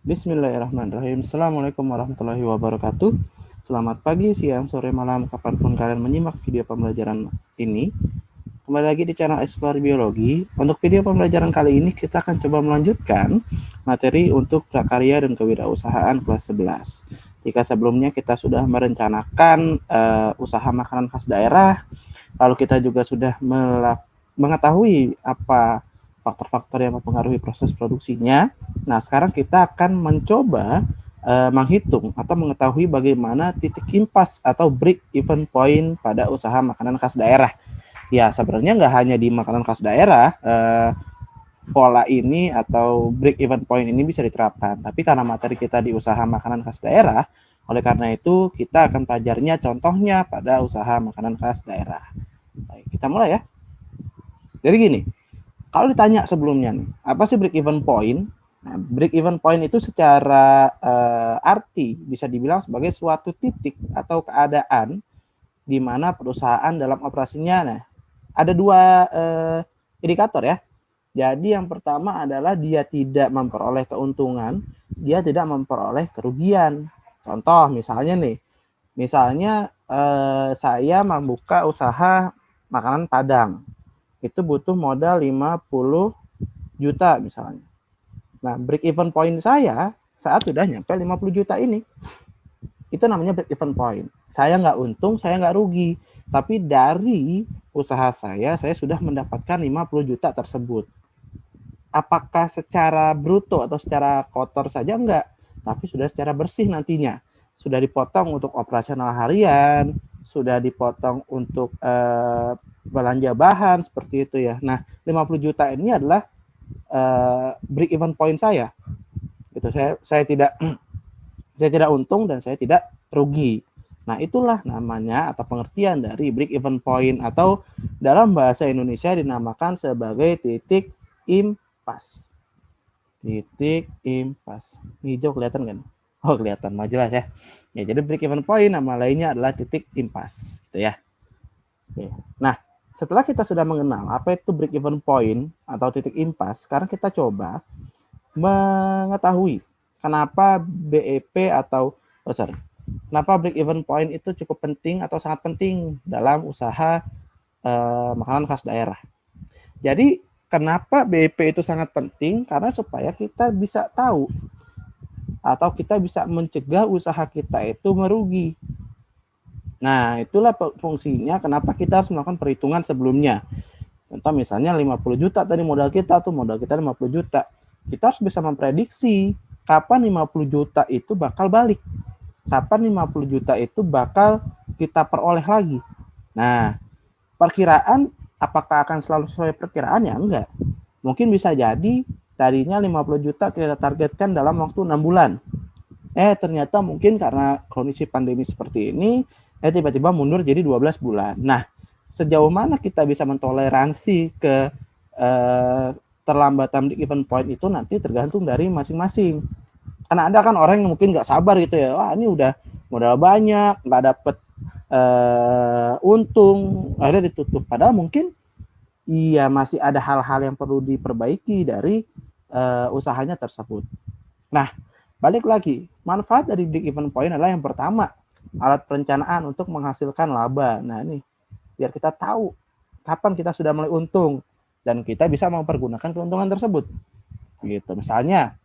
Bismillahirrahmanirrahim. Assalamualaikum warahmatullahi wabarakatuh. Selamat pagi, siang, sore, malam, kapanpun kalian menyimak video pembelajaran ini. Kembali lagi di channel Explore Biologi. Untuk video pembelajaran kali ini kita akan coba melanjutkan materi untuk prakarya dan kewirausahaan kelas 11. Jika sebelumnya kita sudah merencanakan usaha makanan khas daerah, lalu kita juga sudah mengetahui apa faktor-faktor yang mempengaruhi proses produksinya. Nah, sekarang kita akan mencoba menghitung atau mengetahui bagaimana titik impas atau break even point pada usaha makanan khas daerah. Ya, sebenarnya nggak hanya di makanan khas daerah, pola ini atau break even point ini bisa diterapkan. Tapi karena materi kita di usaha makanan khas daerah, oleh karena itu kita akan pelajarnya contohnya pada usaha makanan khas daerah. Baik, kita mulai ya. Jadi gini, kalau ditanya sebelumnya nih, apa sih break even point? Nah, break even point itu secara arti bisa dibilang sebagai suatu titik atau keadaan di mana perusahaan dalam operasinya, nah, ada dua indikator ya. Jadi yang pertama adalah dia tidak memperoleh keuntungan, dia tidak memperoleh kerugian. Contoh misalnya nih, misalnya saya membuka usaha makanan Padang, itu butuh modal 50 juta misalnya. Nah, break even point saya saat sudah nyampe 50 juta ini. Itu namanya break even point. Saya nggak untung, saya nggak rugi. Tapi dari usaha saya sudah mendapatkan 50 juta tersebut. Apakah secara bruto atau secara kotor saja? Enggak. Tapi sudah secara bersih nantinya. Sudah dipotong untuk operasional harian, sudah dipotong untuk belanja bahan, seperti itu ya. Nah, 50 juta ini adalah break even point saya. Gitu. Saya tidak untung dan saya tidak rugi. Nah, itulah namanya atau pengertian dari break even point atau dalam bahasa Indonesia dinamakan sebagai titik impas. Titik impas. Hijau kelihatan kan? Oh, kelihatan, mah jelas ya. Ya, jadi break even point nama lainnya adalah titik impas, gitu ya. Oke. Nah, setelah kita sudah mengenal apa itu break even point atau titik impas, sekarang kita coba mengetahui kenapa BEP atau kenapa break even point itu cukup penting atau sangat penting dalam usaha makanan khas daerah. Jadi kenapa BEP itu sangat penting? Karena supaya kita bisa tahu atau kita bisa mencegah usaha kita itu merugi. Nah, itulah fungsinya kenapa kita harus melakukan perhitungan sebelumnya. Contoh misalnya 50 juta tadi modal kita 50 juta. Kita harus bisa memprediksi kapan 50 juta itu bakal balik. Kapan 50 juta itu bakal kita peroleh lagi. Nah, perkiraan apakah akan selalu sesuai perkiraan? Ya enggak. Mungkin bisa jadi tadinya 50 juta kita targetkan dalam waktu 6 bulan. Ternyata mungkin karena kondisi pandemi seperti ini, tiba-tiba mundur jadi 12 bulan. Nah, sejauh mana kita bisa mentoleransi ke terlambatan di event point itu nanti tergantung dari masing-masing. Karena ada kan orang yang mungkin nggak sabar gitu ya, wah ini udah modal banyak, nggak dapet untung, akhirnya ditutup. Padahal mungkin iya masih ada hal-hal yang perlu diperbaiki dari usahanya tersebut. Nah, balik lagi, manfaat dari break even point adalah yang pertama, alat perencanaan untuk menghasilkan laba. Nah, ini biar kita tahu kapan kita sudah mulai untung dan kita bisa mempergunakan keuntungan tersebut. Gitu. Misalnya,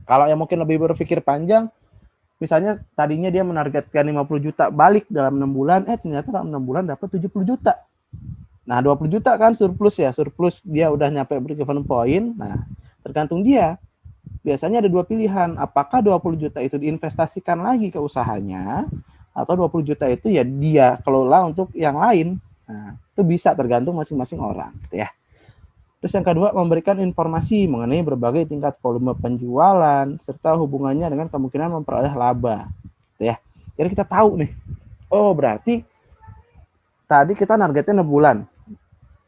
kalau yang mungkin lebih berpikir panjang, misalnya tadinya dia menargetkan 50 juta balik dalam 6 bulan, ternyata dalam 6 bulan dapat 70 juta. Nah, 20 juta kan surplus ya, surplus dia udah nyampe break even point. Nah, tergantung dia. Biasanya ada dua pilihan, apakah 20 juta itu diinvestasikan lagi ke usahanya, atau 20 juta itu ya dia kelola untuk yang lain. Nah, itu bisa tergantung masing-masing orang, gitu ya. Terus yang kedua, memberikan informasi mengenai berbagai tingkat volume penjualan, serta hubungannya dengan kemungkinan memperoleh laba, gitu ya. Jadi kita tahu nih, oh berarti tadi kita targetnya 6 bulan,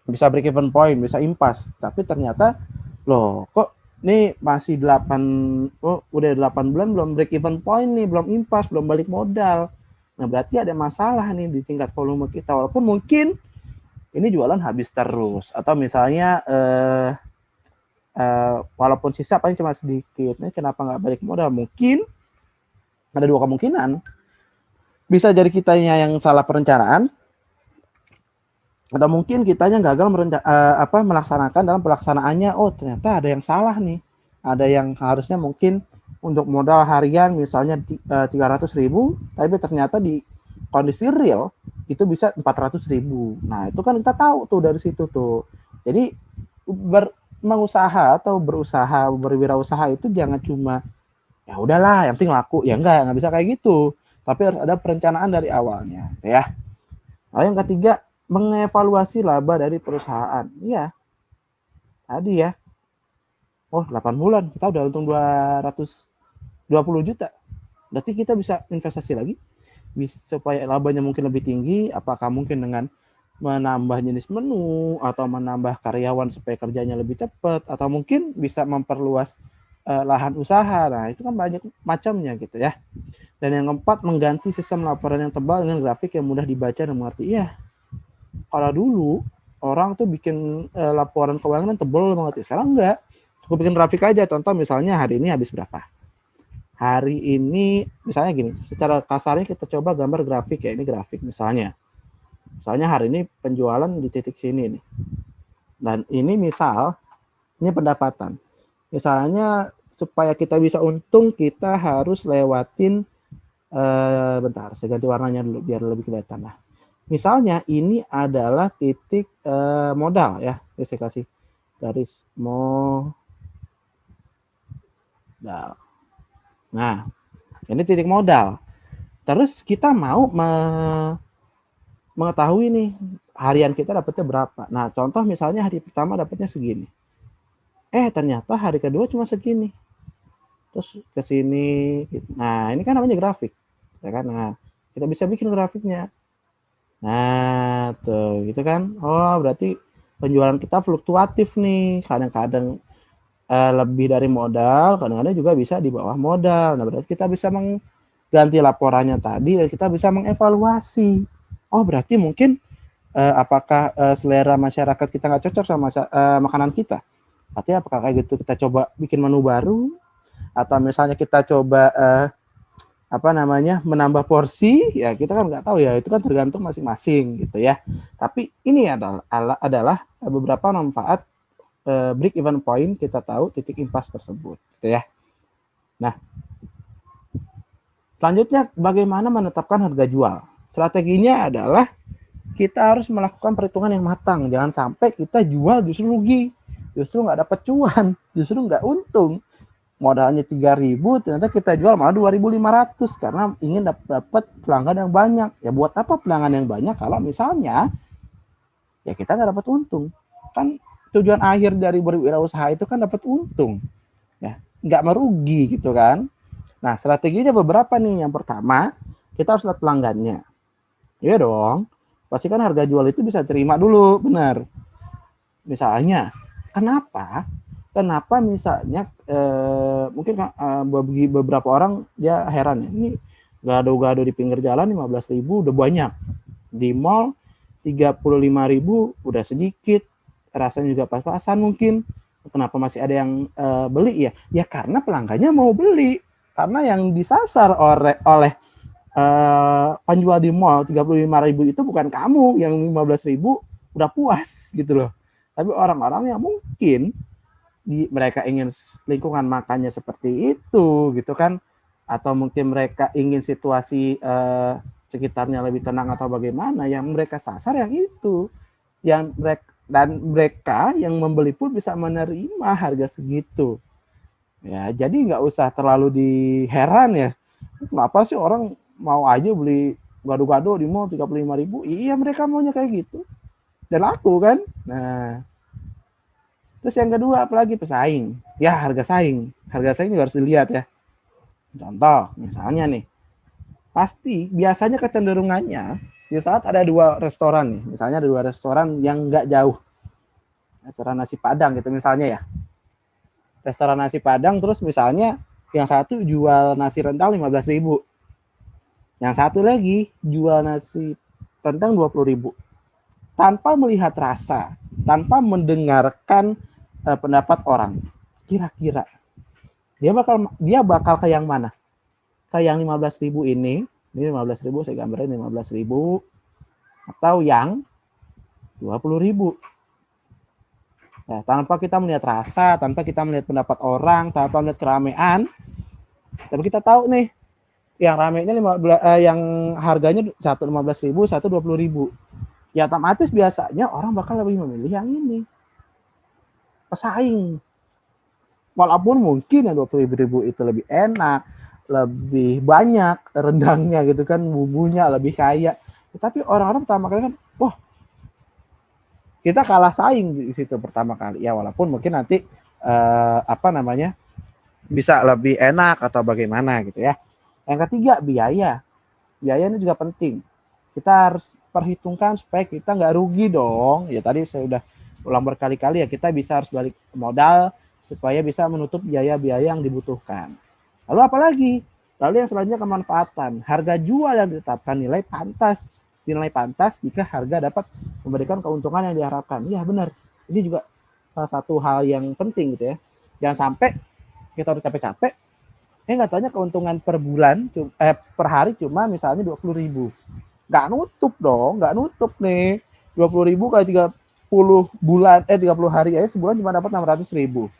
bisa break even point, bisa impas, tapi ternyata loh kok ini masih 8, udah 8 bulan belum break even point nih, belum impas, belum balik modal. Nah, berarti ada masalah nih di tingkat volume kita, walaupun mungkin ini jualan habis terus, atau misalnya walaupun sisa paling cuma sedikit. Nah, kenapa nggak balik modal? Mungkin ada dua kemungkinan. Bisa jadi kitanya yang salah perencanaan, atau mungkin kitanya gagal melaksanakan dalam pelaksanaannya. Oh, ternyata ada yang salah nih. Ada yang harusnya mungkin untuk modal harian misalnya 300.000, tapi ternyata di kondisi real itu bisa 400.000. Nah, itu kan kita tahu tuh dari situ tuh. Jadi mengusaha atau berwirausaha itu jangan cuma ya udahlah yang penting laku, ya nggak bisa kayak gitu, tapi harus ada perencanaan dari awalnya ya. Lalu yang ketiga, mengevaluasi laba dari perusahaan. Iya, tadi ya, oh 8 bulan kita udah untung 220 juta, berarti kita bisa investasi lagi supaya labanya mungkin lebih tinggi. Apakah mungkin dengan menambah jenis menu atau menambah karyawan supaya kerjanya lebih cepat, atau mungkin bisa memperluas lahan usaha. Nah, itu kan banyak macamnya gitu ya. Dan yang keempat, mengganti sistem laporan yang tebal dengan grafik yang mudah dibaca dan mengerti. Iya, kalau dulu orang tuh bikin laporan keuangan tebal banget, sekarang enggak, cukup bikin grafik aja. Contoh misalnya hari ini habis berapa, hari ini misalnya gini, secara kasarnya kita coba gambar grafik ya. Ini grafik misalnya hari ini penjualan di titik sini nih, dan ini ini pendapatan. Misalnya supaya kita bisa untung, kita harus lewatin bentar, saya ganti warnanya dulu biar lebih kelihatan lah. Misalnya ini adalah titik modal ya, saya kasih garis modal. Nah, ini titik modal. Terus kita mau mengetahui nih harian kita dapatnya berapa. Nah, contoh misalnya hari pertama dapatnya segini. Ternyata hari kedua cuma segini. Terus ke sini. Nah, ini kan namanya grafik. Ya kan? Nah, kita bisa bikin grafiknya. Nah, tuh, gitu kan. Oh, berarti penjualan kita fluktuatif nih. Kadang-kadang lebih dari modal, kadang-kadang juga bisa di bawah modal. Nah, berarti kita bisa mengganti laporannya tadi dan kita bisa mengevaluasi. Oh, berarti mungkin apakah selera masyarakat kita nggak cocok sama makanan kita? Berarti apakah kayak gitu kita coba bikin menu baru, atau misalnya kita coba menambah porsi, ya kita kan nggak tahu ya, itu kan tergantung masing-masing gitu ya. Tapi ini adalah beberapa manfaat break even point, kita tahu titik impas tersebut gitu ya. Nah, selanjutnya bagaimana menetapkan harga jual? Strateginya adalah kita harus melakukan perhitungan yang matang. Jangan sampai kita jual justru rugi, justru nggak dapat cuan, justru nggak untung. Modalnya 3.000, ternyata kita jual malah 2.500 karena ingin dapat pelanggan yang banyak. Ya buat apa pelanggan yang banyak kalau misalnya ya kita nggak dapat untung? Kan tujuan akhir dari berwirausaha itu kan dapat untung, ya nggak merugi gitu kan. Nah, strateginya beberapa nih. Yang pertama, kita harus lihat pelanggannya. Iya dong, pastikan harga jual itu bisa terima dulu, benar. Misalnya, kenapa misalnya mungkin bagi beberapa orang dia heran ya, ini gado-gado di pinggir jalan 15.000 udah banyak, di mall 35.000 udah sedikit, rasanya juga pas-pasan mungkin, kenapa masih ada yang beli ya? Ya karena pelanggannya mau beli, karena yang disasar oleh penjual di mall 35.000 itu bukan kamu yang 15.000 udah puas gitu loh, tapi orang-orang yang mungkin mereka ingin lingkungan makannya seperti itu gitu kan, atau mungkin mereka ingin situasi sekitarnya lebih tenang atau bagaimana, yang mereka sasar yang itu, yang mereka yang membeli pun bisa menerima harga segitu ya. Jadi nggak usah terlalu diheran ya, kenapa sih orang mau aja beli gado-gado di mall 35.000. Iya, mereka maunya kayak gitu dan laku kan. Nah, terus yang kedua apalagi, pesaing. Ya, harga saing juga harus dilihat ya. Contoh misalnya nih, pasti biasanya kecenderungannya di saat ada dua restoran nih, misalnya ada dua restoran yang nggak jauh, restoran nasi Padang gitu misalnya ya, restoran nasi Padang, terus misalnya yang satu jual nasi rendang 15.000, yang satu lagi jual nasi rendang 20.000, tanpa melihat rasa, tanpa mendengarkan pendapat orang. Kira-kira dia bakal ke yang mana? Ke yang 15.000 ini 15.000, saya gambarin 15.000, atau yang 20.000. Ya, tanpa kita melihat rasa, tanpa kita melihat pendapat orang, tanpa melihat keramaian, tapi kita tahu nih, yang ramainya yang harganya satu 15.000, satu 20.000. Ya otomatis biasanya orang bakal lebih memilih yang ini. Pesaing. Walaupun mungkin yang 20.000 itu lebih enak, lebih banyak rendangnya gitu kan, bumbunya lebih kaya. Tapi orang-orang pertama kali kan, wah, kita kalah saing di situ pertama kali. Ya walaupun mungkin nanti bisa lebih enak atau bagaimana gitu ya. Yang ketiga, biaya. Biaya ini juga penting. Kita harus perhitungkan supaya kita nggak rugi dong. Ya tadi saya udah ulang berkali-kali ya, kita bisa harus balik modal supaya bisa menutup biaya-biaya yang dibutuhkan. Lalu apalagi? Lalu yang selanjutnya kemanfaatan. Harga jual yang ditetapkan nilai pantas jika harga dapat memberikan keuntungan yang diharapkan. Iya benar. Ini juga salah satu hal yang penting gitu ya. Jangan sampai kita udah capek-capek, nggak tanya keuntungan per bulan, per hari cuma misalnya 20.000. Nggak nutup dong, nggak nutup nih. 20.000 kali 30 hari aja sebulan cuma dapat 600.000.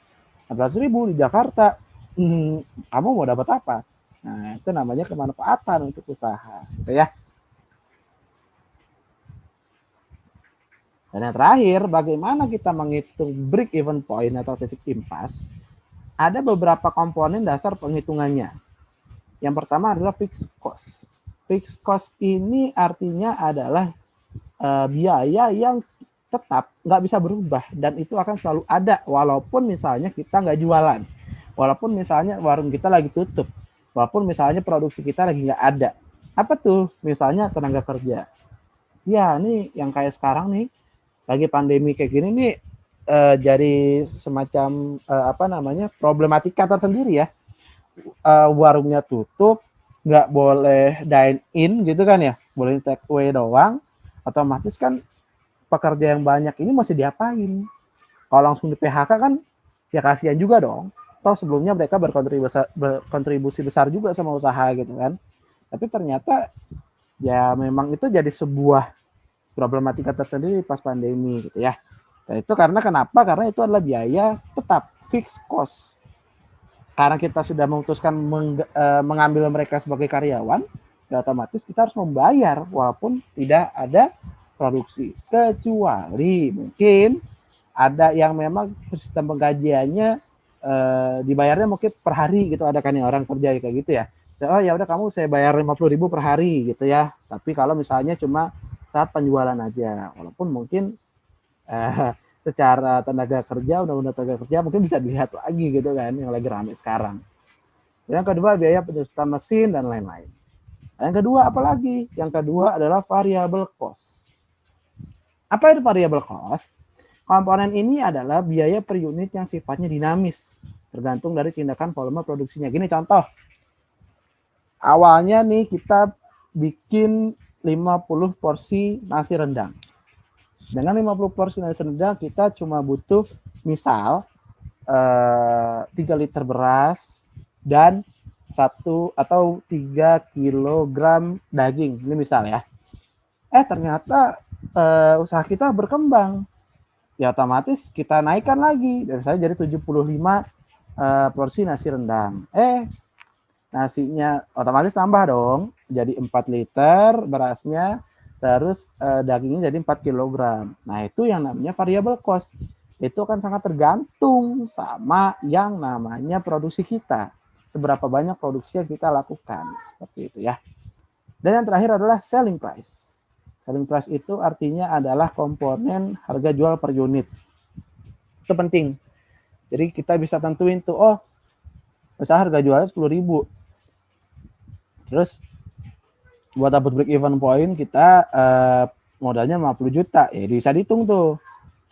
600.000 di Jakarta, kamu mau dapat apa? Nah, itu namanya kemanfaatan untuk usaha, gitu ya. Dan yang terakhir, bagaimana kita menghitung break even point atau titik impas? Ada beberapa komponen dasar penghitungannya. Yang pertama adalah fixed cost. Fixed cost ini artinya adalah biaya yang tetap nggak bisa berubah dan itu akan selalu ada walaupun misalnya kita nggak jualan, walaupun misalnya warung kita lagi tutup, walaupun misalnya produksi kita lagi nggak ada. Apa tuh? Misalnya tenaga kerja. Ya, ini yang kayak sekarang nih, lagi pandemi kayak gini nih, jadi semacam problematika tersendiri ya. Warungnya tutup, nggak boleh dine in gitu kan ya, boleh take away doang, otomatis kan pekerja yang banyak ini masih diapain? Kalau langsung di PHK kan ya kasihan juga dong. Toh sebelumnya mereka berkontribusi besar juga sama usaha gitu kan. Tapi ternyata ya memang itu jadi sebuah problematika tersendiri pas pandemi gitu ya. Dan itu karena kenapa? Karena itu adalah biaya tetap fixed cost. Karena kita sudah memutuskan mengambil mereka sebagai karyawan, ya otomatis kita harus membayar walaupun tidak ada produksi. Kecuali mungkin ada yang memang sistem penggajiannya dibayarnya mungkin per hari gitu, ada kan yang orang kerja kayak gitu ya. Oh ya udah kamu saya bayar 50.000 per hari gitu ya. Tapi kalau misalnya cuma saat penjualan aja, walaupun mungkin secara tenaga kerja, undang-undang tenaga kerja mungkin bisa dilihat lagi gitu kan, yang lagi ramai sekarang. Yang kedua biaya penyusutan mesin dan lain-lain. Yang kedua apalagi? Yang kedua adalah variable cost. Apa itu variable cost? Komponen ini adalah biaya per unit yang sifatnya dinamis, tergantung dari tindakan volume produksinya. Gini contoh, awalnya nih kita bikin 50 porsi nasi rendang. Dengan 50 porsi nasi rendang kita cuma butuh misal 3 liter beras dan 1 atau 3 kilogram daging. Ini misal ya. Ternyata usaha kita berkembang. Ya otomatis kita naikkan lagi. Dan saya jadi 75 porsi nasi rendang. Nasinya otomatis tambah dong. Jadi 4 liter berasnya. Terus dagingnya jadi 4 kilogram. Nah itu yang namanya variable cost. Itu akan sangat tergantung sama yang namanya produksi kita. Seberapa banyak produksi yang kita lakukan. Seperti itu ya. Dan yang terakhir adalah selling price. Selling price itu artinya adalah komponen harga jual per unit. Itu penting. Jadi kita bisa tentuin tuh, oh misalnya harga jualnya 10.000. Terus buat dapat break even point kita modalnya 50 juta. Ya bisa dihitung tuh.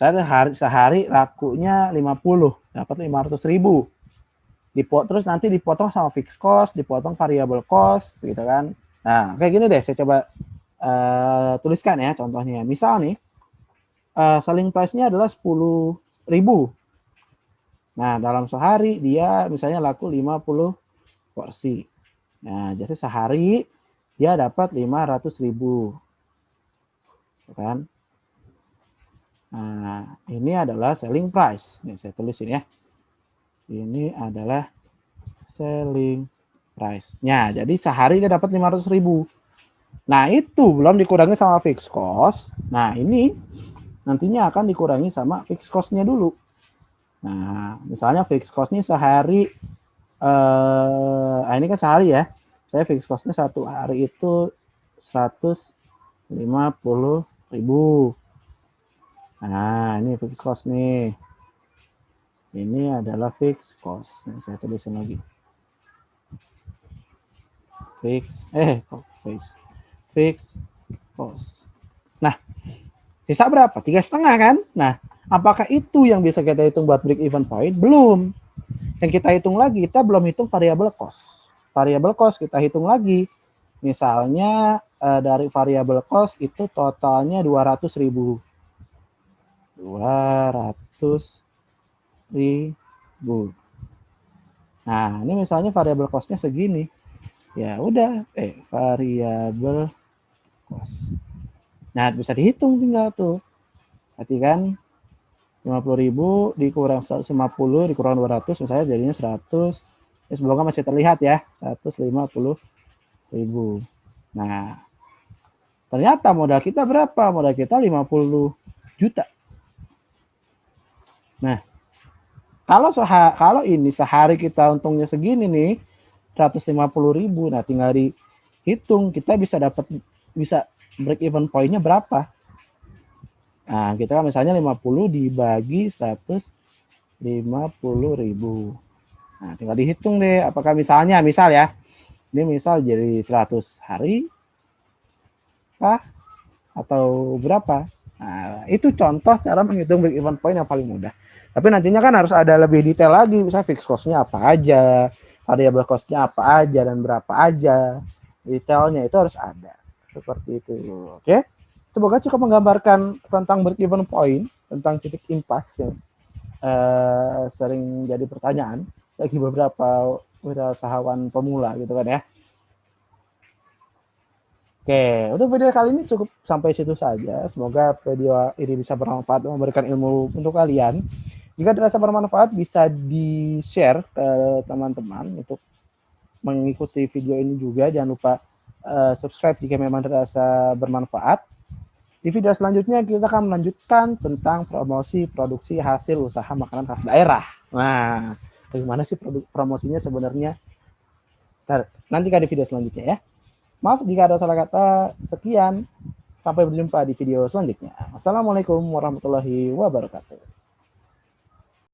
Saya sehari lakunya 50, dapat 500.000. Terus nanti dipotong sama fixed cost, dipotong variable cost gitu kan. Nah, kayak gini deh, saya coba tuliskan ya contohnya. Misal nih, selling price-nya adalah 10.000. Nah, dalam sehari dia misalnya laku 50 porsi. Nah, jadi sehari dia dapat 500.000. Kan? Nah, ini adalah selling price. Nih, saya tulisin ya. Ini adalah selling price-nya. Jadi sehari dia dapat 500.000. Nah, itu belum dikurangi sama fixed cost. Nah, ini nantinya akan dikurangi sama fixed cost-nya dulu. Nah, misalnya fixed cost-nya sehari, ini kan sehari ya. Saya fixed cost-nya satu hari itu 150.000. Nah, ini fixed cost nih. Ini adalah fixed cost. Nah, saya tulisin lagi. Fixed cost. Nah, sisa berapa? 3,5 kan? Nah, apakah itu yang bisa kita hitung buat break even point? Belum. Yang kita hitung lagi, kita belum hitung variable cost. Variable cost kita hitung lagi. Misalnya dari variable cost itu totalnya 200.000. 200.000. Nah, ini misalnya variable cost-nya segini. Ya udah, variable cost. Nah, bisa dihitung tinggal tuh. Berarti kan 50.000 dikurang 150 dikurang 200 misalnya jadinya 100. Ya, semoga masih terlihat ya, 150.000. Nah, ternyata modal kita berapa? Modal kita 50 juta. Nah, kalau ini sehari kita untungnya segini nih, 150.000. Nah, tinggal dihitung kita bisa break even point-nya berapa. Nah, kita misalnya 50 dibagi 150.000. Nah, tinggal dihitung deh apakah misal ya, ini misal jadi 100 hari kah atau berapa. Nah, itu contoh cara menghitung break even point yang paling mudah. Tapi nantinya kan harus ada lebih detail lagi, misalnya fixed cost-nya apa aja, variable cost-nya apa aja, dan berapa aja. Detailnya itu harus ada. Seperti itu. Oke? Semoga cukup menggambarkan tentang break even point, tentang titik impas yang sering jadi pertanyaan bagi beberapa wirausahawan pemula gitu kan ya. Oke, untuk video kali ini cukup sampai situ saja. Semoga video ini bisa bermanfaat dan memberikan ilmu untuk kalian. Jika dirasa bermanfaat, bisa di-share ke teman-teman untuk mengikuti video ini juga. Jangan lupa subscribe jika memang dirasa bermanfaat. Di video selanjutnya kita akan melanjutkan tentang promosi produksi hasil usaha makanan khas daerah. Nah, bagaimana sih promosinya sebenarnya? Nantikan di video selanjutnya ya. Maaf jika ada salah kata. Sekian. Sampai berjumpa di video selanjutnya. Wassalamualaikum warahmatullahi wabarakatuh.